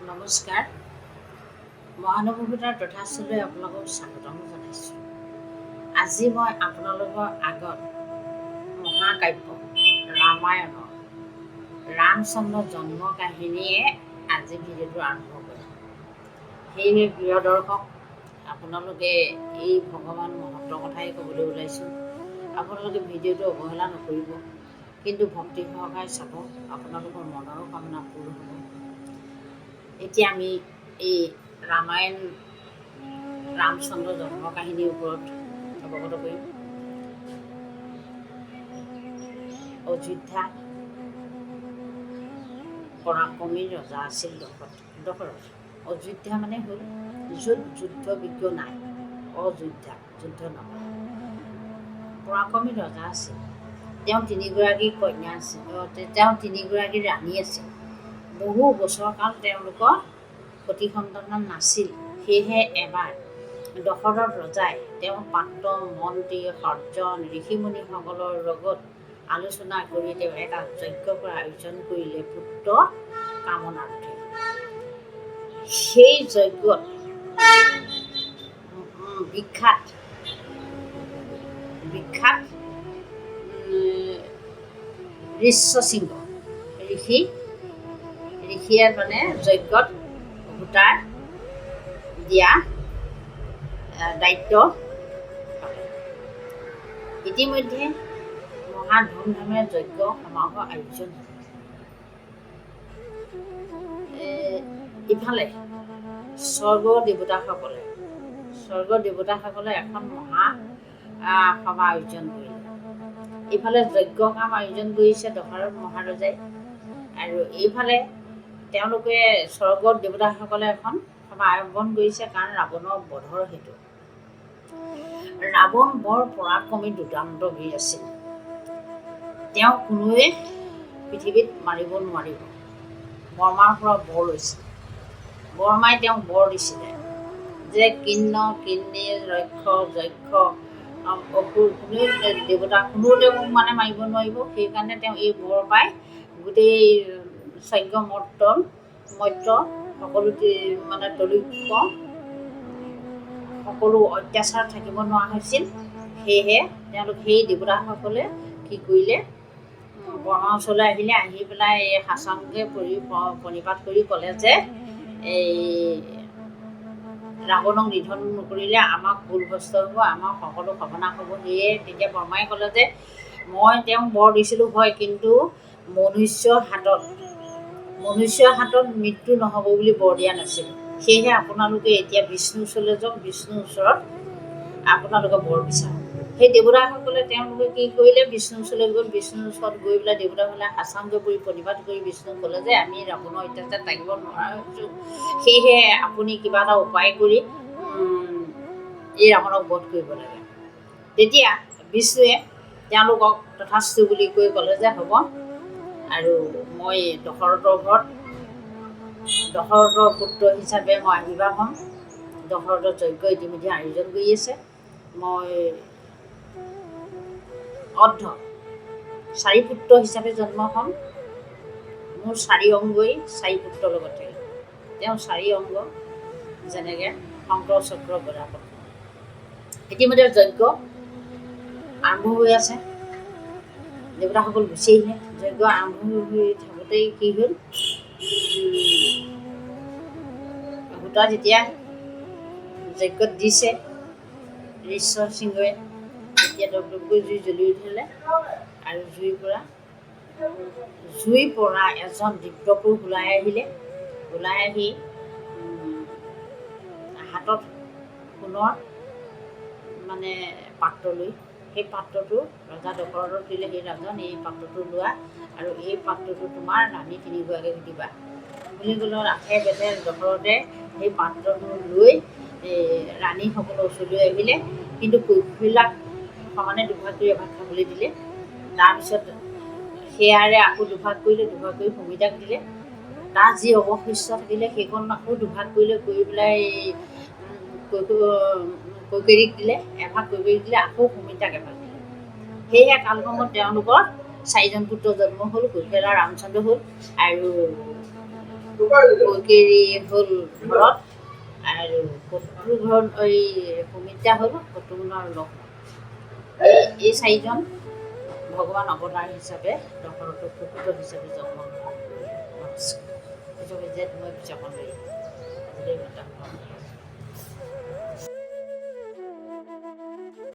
নমস্কাৰ। মহানুভৱিতাৰ তথাস্থলৈ আপোনালোকক স্বাগতম জনাইছোঁ। আজি মই আপোনালোকৰ আগত মহাকাব্য ৰামায়ণৰ ৰামচন্দ্ৰৰ জন্ম কাহিনীয়ে আজি ভিডিঅ'টো আৰম্ভ কৰিম। সেয়েহে প্ৰিয় দৰ্শক, আপোনালোকে এই ভগৱান মহত্বৰ কথাই ক'বলৈ ওলাইছোঁ। আপোনালোকে ভিডিঅ'টো অৱহেলা নকৰিব, কিন্তু ভক্তি সহকাৰে চাব, আপোনালোকৰ মনৰো কামনা পূৰ হ'ব। এতিয়া আমি এই ৰামায়ণ ৰামচন্দ্ৰ জন্ম কাহিনীৰ ওপৰত অৱগত কৰিম। অযোধ্যা পৰাক্ৰমী ৰজা আছিল দশৰথ। অযোধ্যা মানে হ'ল য'ত যুদ্ধ বিজ্ঞ নাই, অযোধ্যা যুদ্ধ নহয়। পৰাক্ৰমী ৰজা আছিল। তেওঁ তিনিগৰাকী কন্যা আছিল, তেওঁ তিনিগৰাকী ৰাণী আছিল। বহু বছৰ কাল তেওঁলোকৰ সতি সন্তান নাছিল। সেয়েহে এবাৰ দশৰথ ৰজাই তেওঁ পাত্ৰ মন্ত্ৰী সৰ্জন ঋষিমুনিসকলৰ লগত আলোচনা কৰি তেওঁ এটা যজ্ঞ কৰাৰ আয়োজন কৰিলে পুত্ৰ কামনাৰ্থে। সেই যজ্ঞত বিখ্যাত ঋষ্যশৃংগ ঋষিয়ে মানে যজ্ঞত ভোটাৰ দিয়া দায়িত্ব পালে। ইতিমধ্যে মহা ধুমধামেৰে যজ্ঞ সমাৰোহ আয়োজন হ'ল। ইফালে স্বৰ্গৰ দেৱতাসকলে এখন মহা সভা আয়োজন কৰিলে। ইফালে যজ্ঞ কাম আয়োজন কৰিছে দশৰথ মহাৰজাই, আৰু এইফালে তেওঁলোকে স্বৰ্গৰ দেৱতাসকলে এখন সভা আহ্বান কৰিছে, কাৰণ ৰাৱণৰ বধৰ হেতু। ৰাৱণ বৰ পৰাক্ৰমী দুৰ্দান্ত বীৰ আছিল। তেওঁ কোনোৱে পৃথিৱীত মাৰিব নোৱাৰিব। বৰ্মাৰ পৰা বৰ লৈছিল। বৰ্মাই তেওঁক বৰ দিছিলে যে কিন্ন কিন্নী ৰক্ষ যক্ষ অসুৰ কোনোৱে দেৱতা কোনোৱে মোক মানে মাৰিব নোৱাৰিব। সেইকাৰণে তেওঁ এই বৰ পাই গোটেই স্বৰ্গ মৰ্ত্য সকলো মানে তলৈক্য সকলো অত্যাচাৰ থাকিব নোৱাৰা হৈছিল। সেয়েহে তেওঁলোক সেই দেৱতাসকলে কি কৰিলে, বৰ্মাৰ ওচৰলৈ আহিলে। আহি পেলাই এই সাষ্টাংগে প্ৰণিপাত কৰি ক'লে যে এই ৰাৱণক নিধন নকৰিলে আমাৰ কুলভস্ত হ'ব, আমাৰ সকলো সৰ্বনাশ হ'ব। সেয়ে তেতিয়া বৰ্মাই ক'লে যে মই তেওঁক বৰ দিছিলোঁ হয়, কিন্তু মনুষ্যৰ হাতত মৃত্যু নহ'ব বুলি বৰ দিয়া নাছিলোঁ। সেয়েহে আপোনালোকে এতিয়া বিষ্ণুৰ ওচৰলৈ যাওক, বিষ্ণুৰ ওচৰত আপোনালোকে বৰ বিচাৰক। সেই দেৱতাসকলে তেওঁলোকে কি কৰিলে, বিষ্ণুৰ ওচৰলৈ গ'ল। বিষ্ণুৰ ওচৰত গৈ পেলাই দেৱতাসকলে সাষ্টাংগ পৰি প্ৰণিপাত কৰি বিষ্ণুক ক'লে যে আমি ৰাৱণৰ অত্যাচাৰ থাকিব নোৱাৰা হৈছোঁ, সেয়েহে আপুনি কিবা এটা উপায় কৰি এই ৰাৱণক বধ কৰিব লাগে। তেতিয়া বিষ্ণুৱে তেওঁলোকক তথাস্তু বুলি কৈ ক'লে যে হ'ব, আৰু মই দশৰথৰ পুত্ৰ হিচাপে মই আৱিৰ্ভাৱ হ'ম। দশৰথৰ যজ্ঞ ইতিমধ্যে আয়োজন কৰি আছে। মই চাৰি পুত্ৰ হিচাপে জন্ম হ'ম। মোৰ চাৰি অংগই চাৰি পুত্ৰৰ লগত থাকিব। তেওঁ চাৰি অংগ যেনেকৈ শংকৰ চক্ৰ গদা পদ্ম। ইতিমধ্যে যজ্ঞ আৰম্ভ হৈ আছে। দেৱতাসকল গুচি আহিলে। যজ্ঞ আৰম্ভ হৈ থাকোঁতেই কি হ'ল, সূতা যেতিয়া যজ্ঞত দিছে ঋষ্যশৃংগই, তেতিয়া দপদপকৈ জুই জ্বলি উঠিলে, আৰু জুইৰ পৰা এজন দিব্যপুৰুষ ওলাই আহি হাতত সোণৰ মানে পাত্ৰ লৈ, সেই পাত্ৰটো ৰজা দশৰথক দিলে। সেই ৰাজন এই পাত্ৰটো লোৱা, আৰু এই পাত্ৰটো তোমাৰ ৰাণী তিনিগৰাকীক দিবা বুলি ক'লে। আঠে বেঠে দশৰথে সেই পাত্ৰটো লৈ ৰাণীসকলৰ ওচৰলৈ আহিলে, কিন্তু কৈশবিলাক সমানে দুভাগ কৰি এভাগ খাবলৈ দিলে। তাৰপিছত সেয়াৰে আকৌ দুভাগ কৰি সুমিতাক দিলে। তাৰ যি অৱশিষ্ট থাকিলে সেইখন আকৌ দুভাগ কৰিলে, কৰি পেলাই কৈকেয়ীক দিলে এভাগ, কৈকেয়ীক দিলে আকৌ সুমিতাক এভাগ দিলে। সেয়েহে কালক্ৰমত তেওঁলোকৰ চাৰিজন পুত্ৰ জন্ম হ'ল। কৈকেয়ীৰ ল'ৰা ৰামচন্দ্ৰ হ'ল, আৰু কৈকেয়ী হ'ল ভৰত আৰু শত্ৰুঘ্ন এই সুমিত্ৰা হ'ল শত্ৰুঘ্নৰ লক্ষ্মণ। এই চাৰিজন ভগৱান অৱতাৰ হিচাপে দশৰথৰ পুত্ৰ হিচাপে জন্ম লোৱা। নমস্কাৰ। মই পিছকন